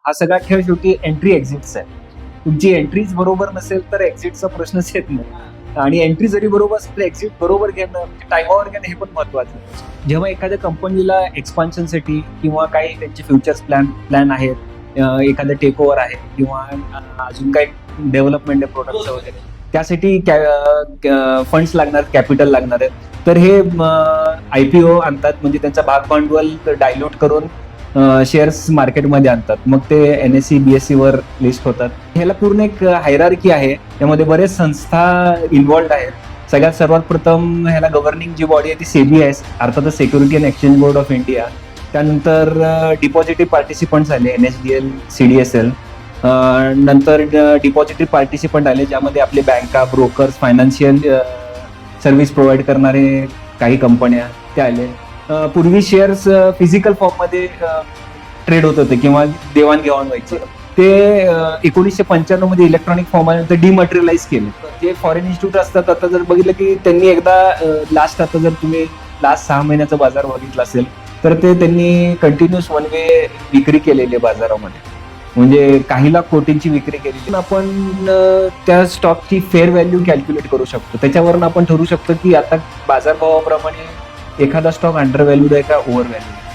हा सगळा खेळ शेवटी एंट्री एक्झिटचा आहे. तुमची एंट्रीज बरोबर नसेल तर एक्झिटचा प्रश्नच येत नाही. आणि एंट्री जरी बरोबर असेल तर एक्झिट बरोबर घेणं, टाइमावर घेणं हे पण महत्वाचं आहे. जेव्हा एखाद्या कंपनीला एक्सपान्शनसाठी किंवा काही त्यांचे फ्युचर्स प्लॅन आहेत, एखादं टेक ओव्हर आहे किंवा अजून काही डेव्हलपमेंट आहे प्रोडक्टचं वगैरे, त्यासाठी फंड्स लागणार, कॅपिटल लागणार आहेत. तर हे IPO आणतात, म्हणजे त्यांचा भाग भांडवल डायल्यूट करून शेअर्स मार्केटमध्ये आणतात. मग ते NSE BSE वर लिस्ट होतात. ह्याला पूर्ण एक हायरार्की आहे, त्यामध्ये बरेच संस्था इन्व्हॉल्ड आहेत. सगळ्यात सर्वात प्रथम ह्याला गव्हर्निंग जी बॉडी आहे ती SEBI आहे, अर्थातच security and exchange board of India. त्यानंतर डिपॉझिटिव्ह पार्टिसिपंट्स आले, NSDL, CDSL. नंतर डिपॉझिटिव्ह पार्टिसिपंट आले, ज्यामध्ये आपले बँका, ब्रोकर्स, फायनान्शियल सर्व्हिस प्रोव्हाइड करणारे काही कंपन्या त्या आले. पूर्वी शेअर्स फिजिकल फॉर्ममध्ये ट्रेड होत होते किंवा देवाणघेवाण व्हायची. ते 1995 मध्ये इलेक्ट्रॉनिक फॉर्म आल्यानंतर डिमटेरियलाइज केले. जे फॉरेन इन्स्टिट्यूट असतात, आता जर बघितलं की त्यांनी एकदा आता जर तुम्ही लास्ट 6 महिन्याचा बाजार बघितला असेल तर ते त्यांनी कंटिन्युअस वन वे विक्री केलेली आहे बाजारामध्ये, म्हणजे काही लाख कोटींची विक्री केलेली. आपण त्या स्टॉकची फेअर व्हॅल्यू कॅल्क्युलेट करू शकतो. त्याच्यावरून आपण ठरवू शकतो की आता बाजारभावाप्रमाणे एखादा स्टॉक अंडर व्हॅल्यूड आहे का ओव्हर व्हॅल्यूड आहे.